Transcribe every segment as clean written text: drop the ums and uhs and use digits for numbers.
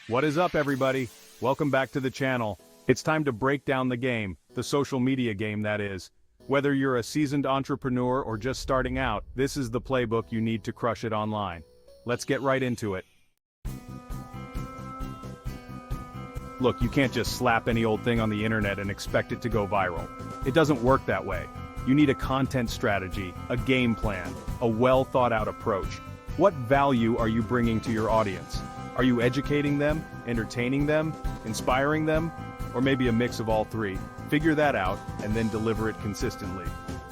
What is up, everybody? Welcome back to the channel. It's time to break down the game, the social media game that is. Whether you're a seasoned entrepreneur or just starting out, this is the playbook you need to crush it online. Let's get right into it. Look, you can't just slap any old thing on the internet and expect it to go viral. It doesn't work that way. You need a content strategy, a game plan, a well-thought-out approach. What value are you bringing to your audience? Are you educating them, entertaining them, inspiring them, or maybe a mix of all three? Figure that out and then deliver it consistently.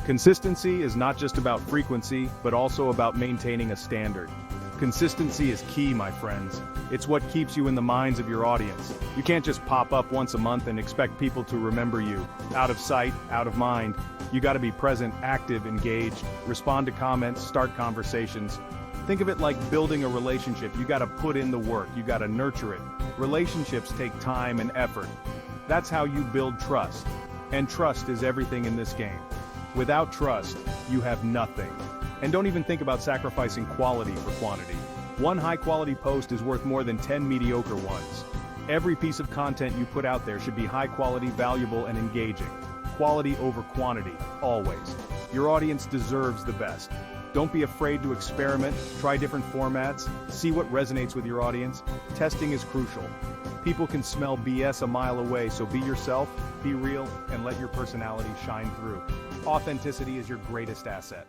Consistency is not just about frequency, but also about maintaining a standard. Consistency is key, my friends. It's what keeps you in the minds of your audience. You can't just pop up once a month and expect people to remember you. Out of sight, out of mind. You gotta be present, active, engaged, respond to comments, start conversations. Think of it like building a relationship. You gotta put in the work, you gotta nurture it. Relationships take time and effort. That's how you build trust. And trust is everything in this game. Without trust, you have nothing. And don't even think about sacrificing quality for quantity. One high-quality post is worth more than 10 mediocre ones. Every piece of content you put out there should be high-quality, valuable, and engaging. Quality over quantity, always. Your audience deserves the best. Don't be afraid to experiment, try different formats, see what resonates with your audience. Testing is crucial. People can smell BS a mile away, so be yourself, be real, and let your personality shine through. Authenticity is your greatest asset.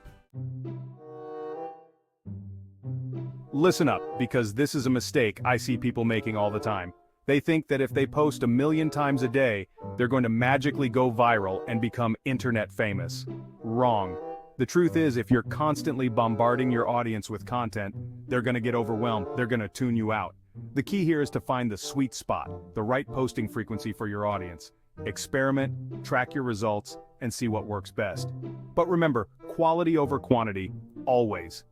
Listen up, because this is a mistake I see people making all the time. They think that if they post 1,000,000 times a day, they're going to magically go viral and become internet famous. Wrong. The truth is, if you're constantly bombarding your audience with content, they're going to get overwhelmed, they're going to tune you out. The key here is to find the sweet spot, the right posting frequency for your audience. Experiment, track your results, and see what works best. But remember, quality over quantity, always.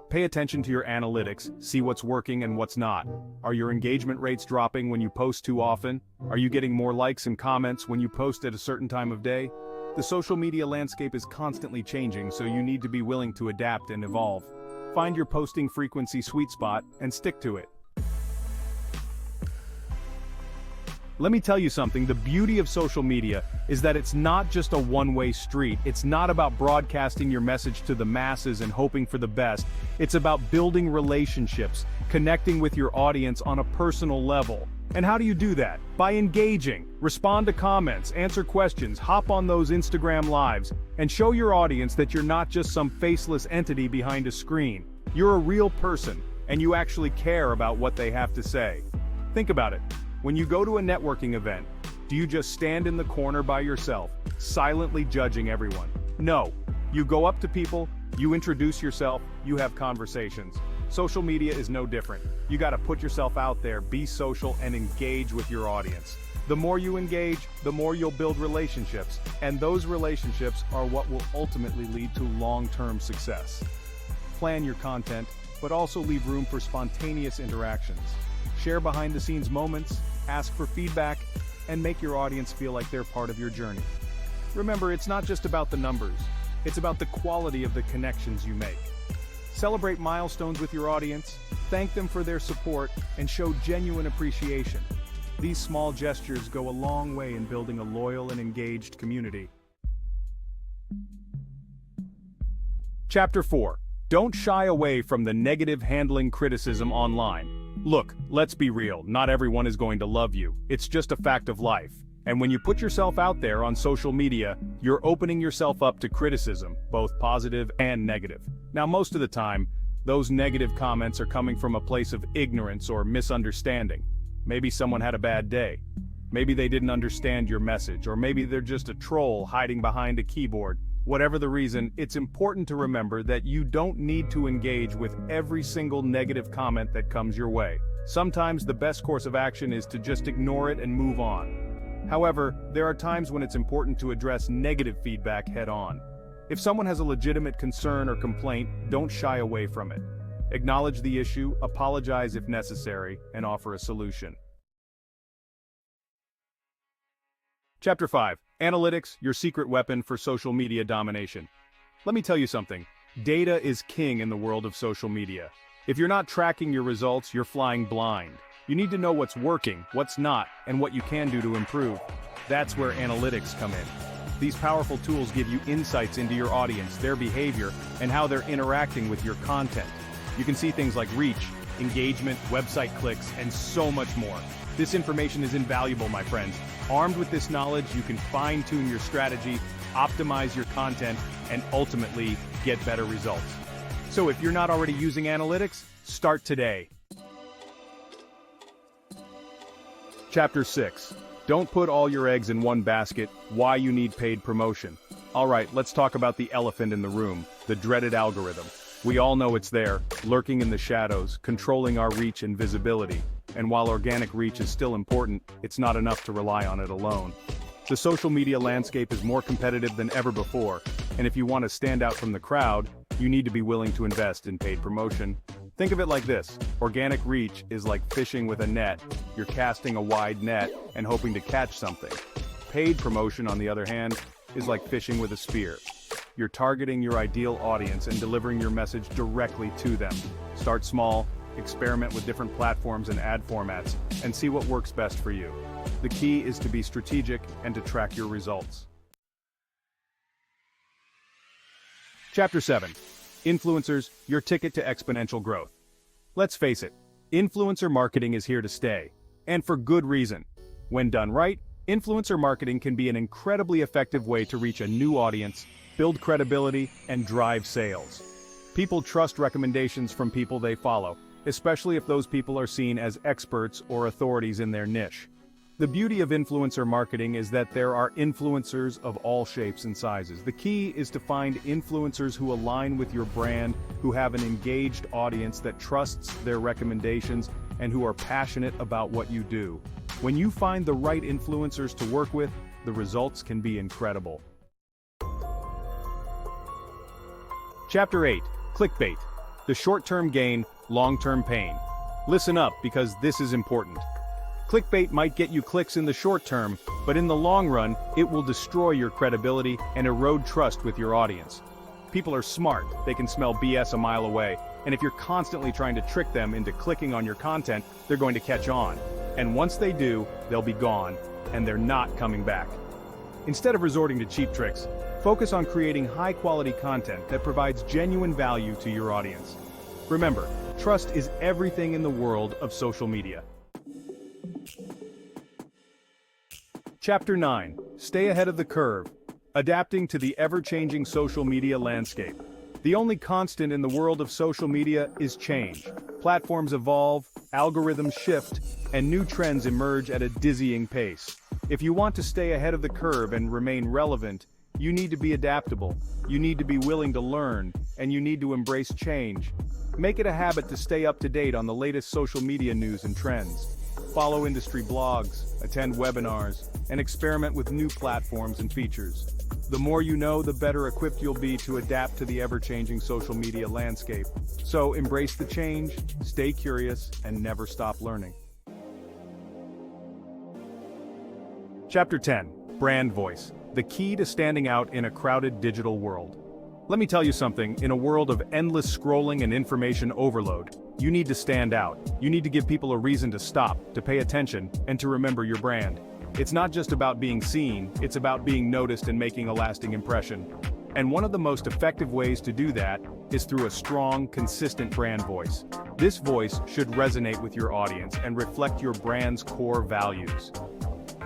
Pay attention to your analytics, see what's working and what's not. Are your engagement rates dropping when you post too often? Are you getting more likes and comments when you post at a certain time of day? The social media landscape is constantly changing, so you need to be willing to adapt and evolve. Find your posting frequency sweet spot and stick to it. Let me tell you something, the beauty of social media is that it's not just a one-way street. It's not about broadcasting your message to the masses and hoping for the best. It's about building relationships, connecting with your audience on a personal level. And how do you do that? By engaging, respond to comments, answer questions, hop on those Instagram lives, and show your audience that you're not just some faceless entity behind a screen. You're a real person, and you actually care about what they have to say. Think about it. When you go to a networking event, do you just stand in the corner by yourself, silently judging everyone? No. You go up to people, you introduce yourself, you have conversations. Social media is no different. You gotta put yourself out there, be social, and engage with your audience. The more you engage, the more you'll build relationships, and those relationships are what will ultimately lead to long-term success. Plan your content, but also leave room for spontaneous interactions. Share behind-the-scenes moments, ask for feedback, and make your audience feel like they're part of your journey. Remember, it's not just about the numbers, it's about the quality of the connections you make. Celebrate milestones with your audience, thank them for their support, and show genuine appreciation. These small gestures go a long way in building a loyal and engaged community. Chapter 4. Don't shy away from the negative handling criticism online. Look, let's be real, not everyone is going to love you. It's just a fact of life. And when you put yourself out there on social media, you're opening yourself up to criticism, both positive and negative. Now, most of the time, those negative comments are coming from a place of ignorance or misunderstanding. Maybe someone had a bad day. Maybe they didn't understand your message, or maybe they're just a troll hiding behind a keyboard. Whatever the reason, it's important to remember that you don't need to engage with every single negative comment that comes your way. Sometimes the best course of action is to just ignore it and move on. However, there are times when it's important to address negative feedback head-on. If someone has a legitimate concern or complaint, don't shy away from it. Acknowledge the issue, apologize if necessary, and offer a solution. Chapter 5. Analytics, your secret weapon for social media domination. Let me tell you something. Data is king in the world of social media. If you're not tracking your results, you're flying blind. You need to know what's working, what's not, and what you can do to improve. That's where analytics come in. These powerful tools give you insights into your audience, their behavior, and how they're interacting with your content. You can see things like reach, engagement, website clicks, and so much more. This information is invaluable, my friends. Armed with this knowledge, you can fine-tune your strategy, optimize your content, and ultimately get better results. So if you're not already using analytics, start today. Chapter 6. Don't put all your eggs in one basket, why you need paid promotion. Alright, let's talk about the elephant in the room, the dreaded algorithm. We all know it's there, lurking in the shadows, controlling our reach and visibility. And while organic reach is still important, it's not enough to rely on it alone. The social media landscape is more competitive than ever before, and if you want to stand out from the crowd, you need to be willing to invest in paid promotion. Think of it like this: organic reach is like fishing with a net. You're casting a wide net and hoping to catch something. Paid promotion, on the other hand, is like fishing with a spear. You're targeting your ideal audience and delivering your message directly to them. Start small, experiment with different platforms and ad formats, and see what works best for you. The key is to be strategic and to track your results. Chapter 7. Influencers, your ticket to exponential growth. Let's face it, influencer marketing is here to stay, and for good reason. When done right, influencer marketing can be an incredibly effective way to reach a new audience, build credibility, and drive sales. People trust recommendations from people they follow, especially if those people are seen as experts or authorities in their niche. The beauty of influencer marketing is that there are influencers of all shapes and sizes. The key is to find influencers who align with your brand, who have an engaged audience that trusts their recommendations, and who are passionate about what you do. When you find the right influencers to work with, the results can be incredible. Chapter 8. Clickbait. The short-term gain, long-term pain. Listen up, because this is important. Clickbait might get you clicks in the short term, but in the long run, it will destroy your credibility and erode trust with your audience. People are smart, they can smell BS a mile away, and if you're constantly trying to trick them into clicking on your content, they're going to catch on. And once they do, they'll be gone, and they're not coming back. Instead of resorting to cheap tricks, focus on creating high-quality content that provides genuine value to your audience. Remember, trust is everything in the world of social media. Chapter 9. Stay ahead of the curve. Adapting to the ever-changing social media landscape. The only constant in the world of social media is change. Platforms evolve, algorithms shift, and new trends emerge at a dizzying pace. If you want to stay ahead of the curve and remain relevant, you need to be adaptable, you need to be willing to learn, and you need to embrace change. Make it a habit to stay up to date on the latest social media news and trends. Follow industry blogs, attend webinars, and experiment with new platforms and features. The more you know, the better equipped you'll be to adapt to the ever-changing social media landscape. So embrace the change, stay curious, and never stop learning. Chapter 10. Brand voice. The key to standing out in a crowded digital world. Let me tell you something, in a world of endless scrolling and information overload, you need to stand out. You need to give people a reason to stop, to pay attention, and to remember your brand. It's not just about being seen, it's about being noticed and making a lasting impression. And one of the most effective ways to do that is through a strong, consistent brand voice. This voice should resonate with your audience and reflect your brand's core values.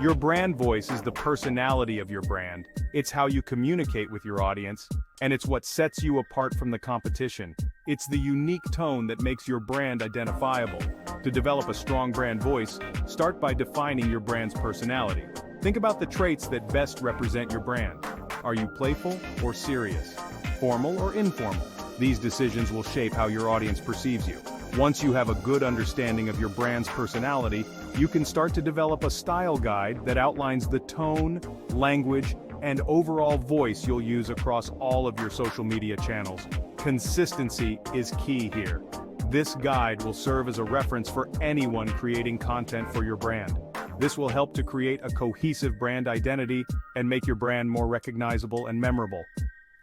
Your brand voice is the personality of your brand. It's how you communicate with your audience, and it's what sets you apart from the competition. It's the unique tone that makes your brand identifiable. To develop a strong brand voice, start by defining your brand's personality. Think about the traits that best represent your brand. Are you playful or serious? Formal or informal? These decisions will shape how your audience perceives you. Once you have a good understanding of your brand's personality, you can start to develop a style guide that outlines the tone, language, and overall voice you'll use across all of your social media channels. Consistency is key here. This guide will serve as a reference for anyone creating content for your brand. This will help to create a cohesive brand identity and make your brand more recognizable and memorable.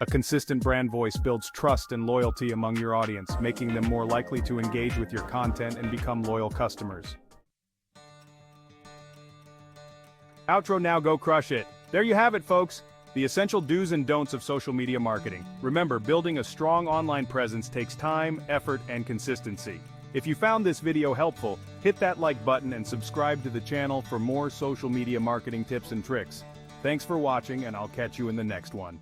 A consistent brand voice builds trust and loyalty among your audience, making them more likely to engage with your content and become loyal customers. Outro now, go crush it. There you have it, folks. The essential do's and don'ts of social media marketing. Remember, building a strong online presence takes time, effort, and consistency. If you found this video helpful, hit that like button and subscribe to the channel for more social media marketing tips and tricks. Thanks for watching, and I'll catch you in the next one.